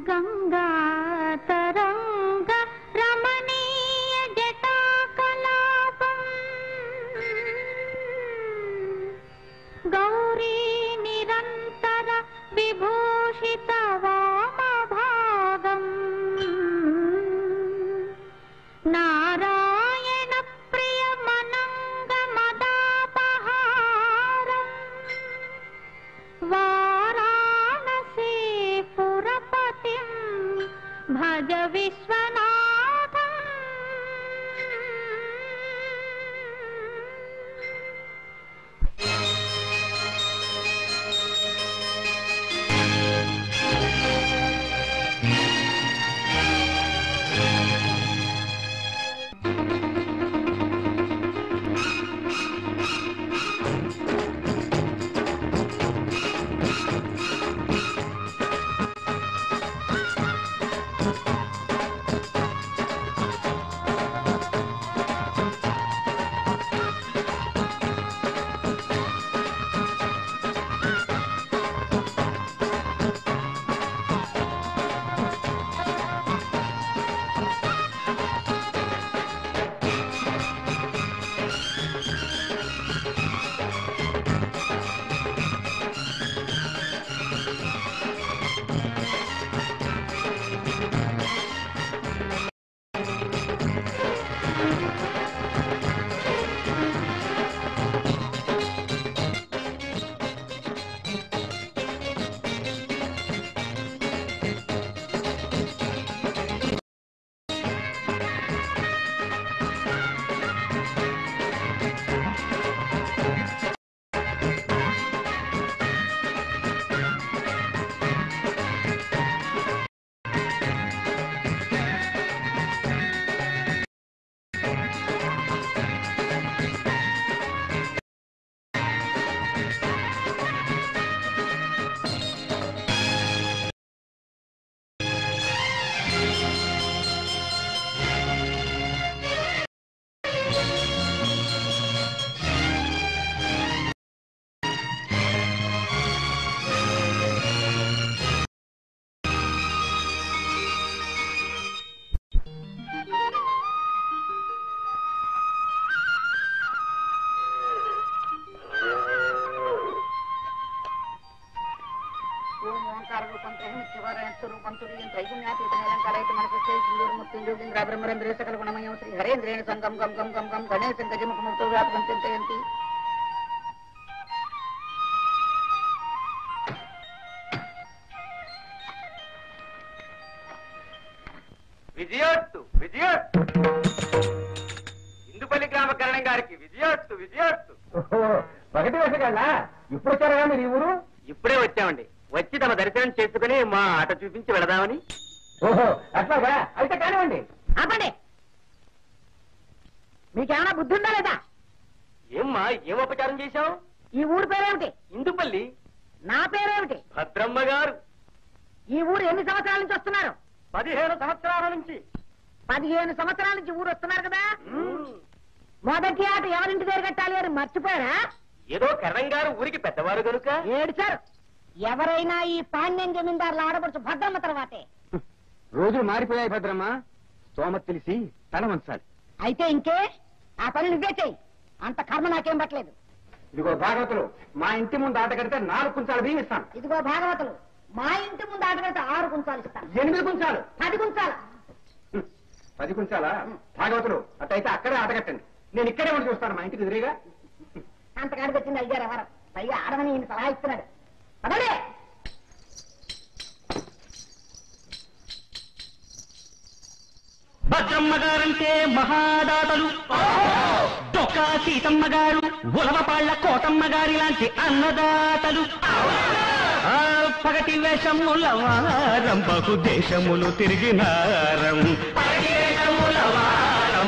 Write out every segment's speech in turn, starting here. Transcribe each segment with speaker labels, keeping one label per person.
Speaker 1: గంగా తరంగ రమణీయ జటాకలాపం గౌరీ నిరంతర విభూషిత వామభాగం నారాయణ ప్రియ మనంగ మదాపహారం వారాణసీ పురపతిం భజ విశ్వనాథం
Speaker 2: బ్రహ్మరేంద్ర సకల గుణమయం శ్రీ హరేంద్రేణ సంగం గం గం గం గం గణేశం గజముఖముక్తో వ్యాపకం చింతయంతి
Speaker 3: విజయోత్తు విజయోత్తు ఇందుపల్లి గ్రామ కరణం గారికి విజయోత్తు విజయోత్తు.
Speaker 4: పగటి వేసగాళ్ళ ఇప్పుడు వచ్చారా మీరు ఈ ఊరు?
Speaker 3: ఇప్పుడే వచ్చామండి. వచ్చి తమ దర్శనం చేసుకుని మా ఆట చూపించి వెళదామని.
Speaker 4: ఓహో అట్లాగా, అయితే కానివ్వండి.
Speaker 2: ఆపండి, మీకేమైనా బుద్ధి ఉందా లేదా?
Speaker 3: ఏమ్మా ఏం ఉపచారం చేశావు?
Speaker 2: ఈ ఊరు పేరేమిటి?
Speaker 3: ఇందుపల్లి.
Speaker 2: నా పేరేమిటి?
Speaker 3: భద్రమ్మ గారు.
Speaker 2: ఈ ఊరు ఎన్ని సంవత్సరాల నుంచి వస్తున్నారు?
Speaker 3: 15 సంవత్సరాల నుంచి.
Speaker 2: 15 సంవత్సరాల నుంచి ఊరు వస్తున్నారు కదా. మొదటి ఆట ఎవరింటి దగ్గర కట్టాలి అని మర్చిపోయారా?
Speaker 3: ఏదో కరణం గారు ఊరికి పెద్దవారు కనుక
Speaker 2: ఏడ్చారు. ఎవరైనా ఈ పాండ్యం జమీందారులు ఆడపడుచు భద్రమ్మ తర్వాతే.
Speaker 4: రోజులు మారిపోయాయి భద్రమ్మ, స్తోమత తెలిసి తల వంచాలి.
Speaker 2: అయితే ఇంకే ఆ పని నువ్వే చెయ్యి, అంత కర్మ నాకేం పట్టలేదు.
Speaker 4: ఇదిగో భాగవతులు, మా ఇంటి ముందు ఆట కడితే 4 కుంచాలు బియ్యం ఇస్తాను.
Speaker 2: ఇదిగో భాగవతులు, మా ఇంటి ముందు ఆట కడితే 6 కుంచాలు ఇస్తాను.
Speaker 4: 8 కుంచాలు.
Speaker 2: 10 కుంచాలు.
Speaker 4: 10 కుంచాలా? భాగవతులు అట్టయితే అక్కడే ఆట కట్టండి, నేను ఇక్కడే ఉండి చూస్తాను మా ఇంటికి ఎదురుగా.
Speaker 2: అంతకాడికి వచ్చింది అయ్యారు ఎవరు? పైగా ఆడమని ఈయన సలహా ఇస్తున్నాడు. అదే
Speaker 5: భద్రమ్మ గారంటే మహాదాతలు, డొక్కా సీతమ్మ గారు, ఉలవపాళ్ల కోటమ్మ గారి లాంటి అన్నదాతలు. పగటి వేషముల వారం బహుదేశములు తిరిగినారం,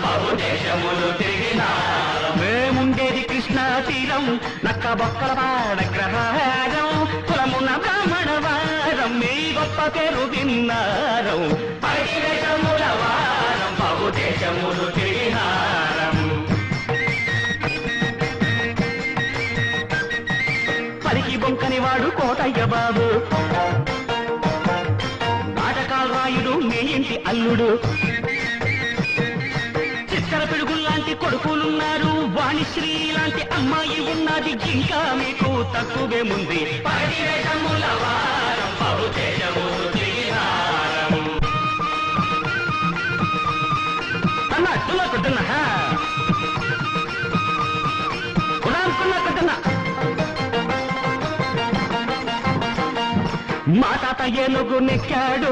Speaker 5: బహుదేశములు తిరిగినారం. మేముండేది కృష్ణా తీరం, నక్క బొక్కల పాడగ్రహారం, కులమున్న బ్రాహ్మణ వారం, మీ గొప్ప పేరు విన్నారం. పగటి వేషముల వారం బహుదేశములు తిరిగినారం. పలికి బొంకని వాడు కోటయ్య బాబు, నాటి అల్లుడు. చిత్తర పిడుగుల్లాంటి కొడుకులున్నారు, వాణిశ్రీ లాంటి అమ్మాయి ఉన్నది, ఇంకా మీకు తక్కువే ముందు. పరివేషముల వారం బహుతేజములు దిగినారం. అన్నా తులకుతున్నా మా తాత ఏనుగు నెక్కాడు,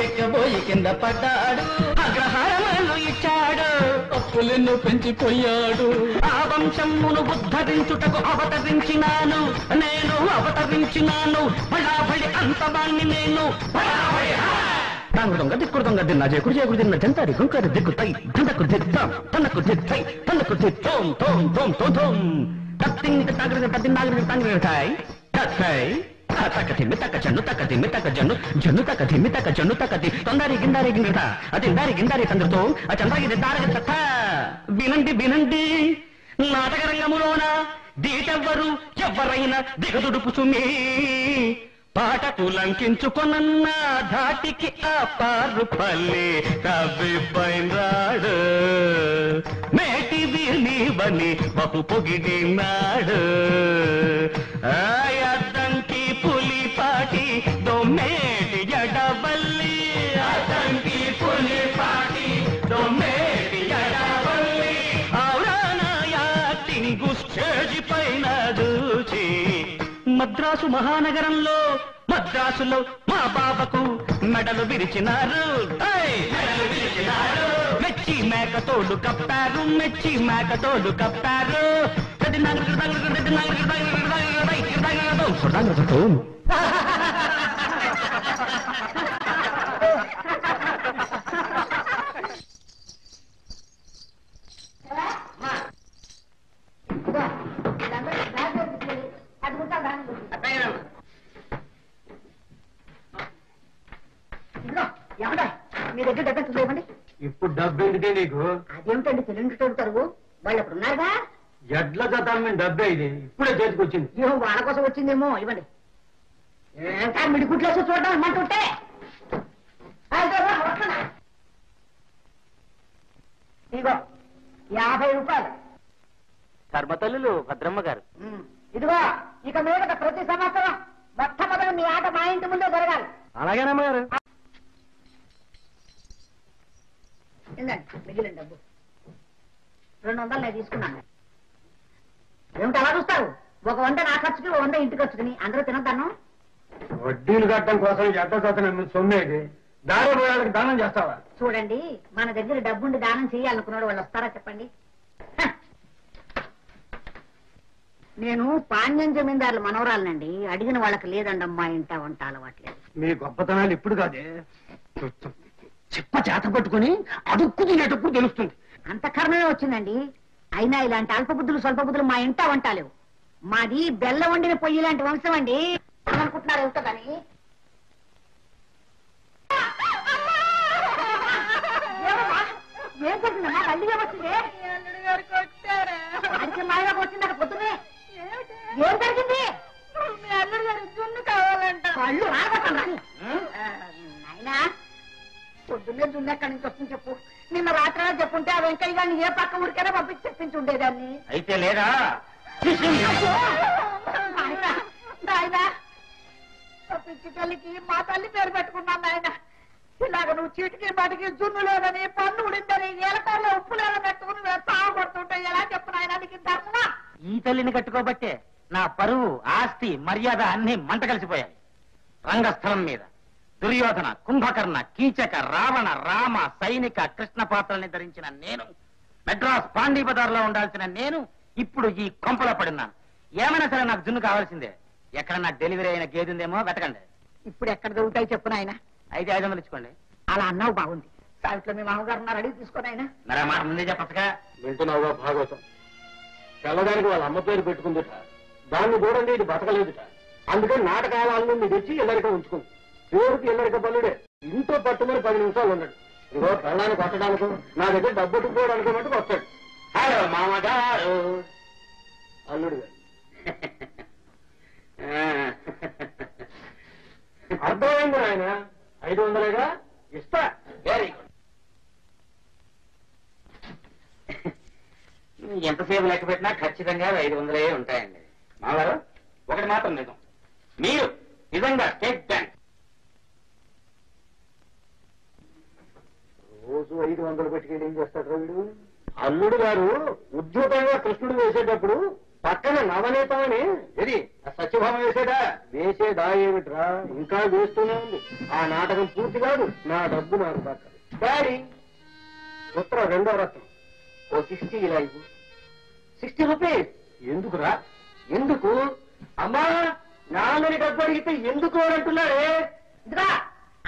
Speaker 5: ఎక్కబోయి కింద పడ్డాడు, అగ్రహారములు ఇచ్చాడు, అప్పులెన్నో పెంచిపోయాడు. ఆ వంశమును ఉద్ధరించుటకు అవతరించినాను, నేను అవతరించినాను, బడాబడి అంతవాణ్ణి నేను. దొంగ దిక్కుడు దొంగ దిన్నా జయకుడు జయకుడు తిన్న జంతారి గుంకరి దిక్కుతాయి తందకు దిద్దాం తనకు దిద్దాయి తనకు దిద్దోం తోం తోం తోం తోం తత్తింగ్ తగ్గ తద్దిన్నాగ తంగితాయి తత్తాయి తక్క తిమ్మి తక్క చెన్ను తక్క తిమ్మి తక్క జన్ను జన్ను తక్క తిమ్మి తక్క జన్ను తక్కది తొందరి గిందారి గింగట అదిందారి గిందారి తండ్రితో ఆ చంద్రగిరి దారగ తక్క. వినండి వినండి, నాటక రంగములోన దీటెవ్వరు ఎవరైనా దిగదుడుపు సుమి, పాటకు లంకించుకొనన్నా ధాటికి ఆ పారు పల్లె కవ్విపైనాడు, మేటిది నీవని బహు పొగిడినాడు. అద్దంకి పులిపాటి దొమ్మేటి జడవల్లి, అద్దంకి పులిపాటి దొమ్మేటి జడవల్లి, ఔరానాయాటింగు స్టేజి పైన దూచి మద్రాసు మహానగరంలో మద్రాసులో మా బాబకు మెడలు విరిచినారు, మెడలు విరిచినారు. మెచ్చి మేకతోడు కప్పారు, మెచ్చి మేకతోడు కప్పారు.
Speaker 2: మీ దగ్గర డబ్బు లేవండి.
Speaker 3: ఇప్పుడు డబ్బు ఎందుకే నీకు?
Speaker 2: అదేమిటండి తెలియని తోడుతారు, వాళ్ళు అప్పుడు ఉన్నారుగా.
Speaker 3: ఎడ్ల జతాన్ని డబ్బే ఇది, ఇప్పుడే చేతికొచ్చింది.
Speaker 2: ఏమో వాళ్ళ కోసం వచ్చిందేమో, ఇవ్వండి. మిడిగుట్లేసి చూడడం అమ్మంటుంటే ఇదిగో 50 రూపాయలు.
Speaker 3: ధర్మతల్లులు భద్రమ్మ గారు.
Speaker 2: ఇదిగో ఇక మీద ప్రతి సంవత్సరం మొట్టమొదటి మీ ఆట మా ఇంటి ముందే జరగాలి.
Speaker 3: అలాగేనమ్మ గారు.
Speaker 2: ఏందండి మిగిలిన డబ్బు 200 నేను తీసుకున్నాను. ఏమిటి అలా చూస్తారు? 100 నా ఖర్చుకి 100 ఇంటి ఖర్చుకుని అందరూ తినద్దాను.
Speaker 3: వడ్డీలు కట్టడం కోసం ఎడ్ల జతను సొమ్మేది, దారి వాళ్ళకి దానం చేస్తావా?
Speaker 2: చూడండి, మన దగ్గర డబ్బుండి దానం చేయాలనుకున్నాడు, వాళ్ళు వస్తారా చెప్పండి? నేను పాణ్యం జమీందారుల మనవరాలనండి, అడిగిన వాళ్ళకి లేదండమ్మా ఇంట వంట అలవాట్లేదు.
Speaker 3: మీ గొప్పతనాలు ఇప్పుడు కాదే,
Speaker 5: చిప్ప చేత పట్టుకుని అడుక్కు తినేటప్పుడు తెలుస్తుంది.
Speaker 2: అంత కర్మమే వచ్చిందండి. అయినా ఇలాంటి అల్పబుద్ధులు స్వల్పబుద్ధులు మా ఇంట వంటాలేవు. మాది బెల్ల వండిన పొయ్యి లాంటి వంశం అండి. అనుకుంటున్నారు ఏమిటోదని. ఏం జరిగిందమ్మా? మళ్ళీ ఏమొచ్చింది? మాయలోకి వచ్చింది అక్కడ పొద్దునే. ఏం జరిగింది?
Speaker 1: మీ అల్లుడు గారు జున్ను కావాలంట.
Speaker 2: కళ్ళు రాగొట్టండి నాయనా. పొద్దున్నే జున్ను ఎక్కడి నుంచి వస్తుంది చెప్పు. నిన్న రాత్రి చెప్పుంటే ఆ వెంకయ్య గారిని ఏ పక్క ఊరికైనా పంపించి తెప్పించి ఉండేదాన్ని.
Speaker 3: అయితే లేదా
Speaker 2: నాయనా, పిచ్చి తల్లికి మా తల్లి పేరు పెట్టుకున్నాను నాయన. ఇలాగ నువ్వు చీటికి బాటికి జున్ను లేదని, పన్ను ఉడిందని, ఏలకాయలో ఉప్పు లేదని పెట్టుకుని సాగు కొడుతుంటే ఎలా చెప్పు నాయన? నీకు ధర్మమా?
Speaker 3: ఈ తల్లిని కట్టుకోబట్టే నా పరువు, ఆస్తి, మర్యాద అన్ని మంట కలిసిపోయాయి. రంగస్థలం మీద దుర్యోధన, కుంభకర్ణ, కీచక, రావణ, రామ, సైనిక, కృష్ణ పాత్రల్ని ధరించిన నేను, మెడ్రాస్ పాండీ బజార్లో ఉండాల్సిన నేను ఇప్పుడు ఈ కొంపలో పడున్నాను. ఏమైనా సరే నాకు జున్ను కావాల్సిందే. ఎక్కడ నా డెలివరీ అయిన గేది ఉందేమో వెతకండి.
Speaker 2: ఇప్పుడు ఎక్కడ దొరుకుతాయి చెప్పు నాయన?
Speaker 3: అయితే 500 ఇచ్చుకోండి.
Speaker 2: అలా అన్నావు బాగుంది. సావిట్లో మీ మామగారు ఉన్నారు, అడిగి తీసుకోని ఆయన.
Speaker 3: మరా మాట ముందే చెప్పచ్చుగా. వింటున్నావుగా భాగవతం? తెల్లదానికి వాళ్ళ అమ్మ పేరు పెట్టుకుందిట, దాన్ని చూడండి ఇది బతకలేదుట. అందుకని నాటకాలను తెచ్చి ఇల్లరిక ఉంచుకుంది. పేరుకి ఇల్లరిక పనుడే. ఇంట్లో పట్టుమని 10 నిమిషాలు ఉన్నాడు. ఇదిగో పెళ్ళాన్ని కొట్టడానికి నా దగ్గర డబ్బుట్టుకోవడానికి మటుకు వస్తాడు. హలో మామగారు, అల్లుడు గారు. అర్థమైంది ఆయన. 500గా ఇస్తా. Very good. ఎంతసేపు లెక్క పెట్టినా ఖచ్చితంగా 500 ఉంటాయండి. మావారు ఒకటి మాత్రం నిజం, మీరు నిజంగా స్టేట్ బ్యాంక్
Speaker 4: రోజు 500 పెట్టుకెళ్ళి ఏం చేస్తాడు వీడు? అల్లుడు గారు ఉద్యోగంగా కృష్ణుడు వేసేటప్పుడు పక్కన నవనీతమని ఇది సత్యభామ వేసేదా ఏమిట్రా? ఇంకా వేస్తూనే ఉంది. ఆ నాటకం పూర్తి కాదు, నా డబ్బు నాకు దక్కదు. డాడీ ఉత్తరం 2వ రత్నం ఓ 60 ఇలా ఇవ్వు. 60 రూపీస్ ఎందుకురా? ఎందుకు అమ్మా? నాన్నని డబ్బు అడిగితే ఎందుకు అని అంటున్నారే?
Speaker 2: ఇదిగా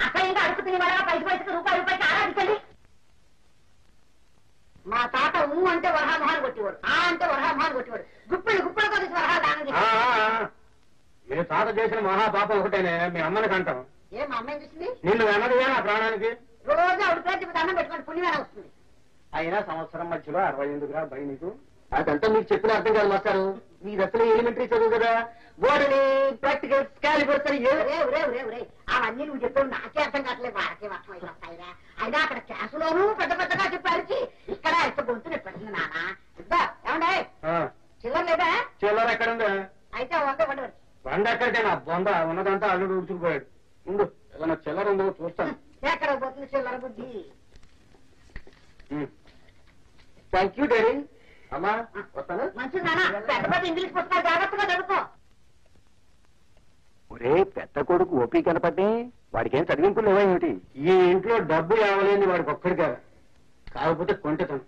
Speaker 2: అసహ్యంగా అడుగు తిని వాళ్ళ పైసకి రూపాయికి ఆరాధించండి. మా తాత అంటే వరహామహాన్ని కొట్టేవాడు, అంటే వరహామహాన్ని కొట్టేవాడు. గుప్పిళ్ళు కొద్ది వరహాలు దానం చేసి
Speaker 4: మీరు తాత చేసిన మహాపాపం ఒకటేనే మీ అమ్మని కంటాం.
Speaker 2: ఏ మా అమ్మాయి చూసింది?
Speaker 4: నిన్ను అన్నదిగా నా ప్రాణానికి.
Speaker 2: రోజు ఆవిడ పేరు దండం పెట్టుకుని పుణ్యమేనా వస్తుంది.
Speaker 4: అయినా సంవత్సరం మధ్యలో 60 ఎందుకురా భయ నీకు? అదంతా మీకు చెప్పిన అర్థం కాదు మాస్టారు. మీ దశలో ఎలిమెంటరీ చదువు కదా, బోర్డుని ప్రాక్టికల్ క్యాలిబర్స్
Speaker 2: అవన్నీ నువ్వు చెప్పావు నాకే అర్థం కావట్లేదు, వారకే వర్షం అయితే వస్తాయిరా. అయినా అక్కడ క్లాసులోనూ పెద్ద పెద్దగా చెప్పారు, ఇక్కడ ఎంత గొంతు నెప్పెడుతుంది నాన్న. ఇద్దా ఏమండే చిల్లర లేదా?
Speaker 4: చిల్లర ఎక్కడుందా?
Speaker 2: అయితే 100 ఇవ్వండి.
Speaker 4: బండి ఎక్కడికే నా బొంద ఉన్నదంతా అల్లుడు ఉడుచుకుపోయాడు. ఇందు ఏదన్నా చిల్లర ఉందో చూస్తాను.
Speaker 2: ఎక్కడ పోతుంది చిల్లర బుద్ధి?
Speaker 4: Thank you daddy. అమ్మా వస్తాను.
Speaker 2: మంచిది నాన్న, పెద్ద పెద్ద ఇంగ్లీష్ పుస్తకాలు జాగ్రత్తగా చదువుకో.
Speaker 4: ఒరే పెద్ద కొడుకు ఓపీ కనపడ్డే, వాడికి ఏం చదివింపులు లేవా ఏమిటి? ఈ ఇంట్లో డబ్బు ఇవ్వలేని వాడికి ఒక్కడిగా, కాకపోతే కొంటెతను.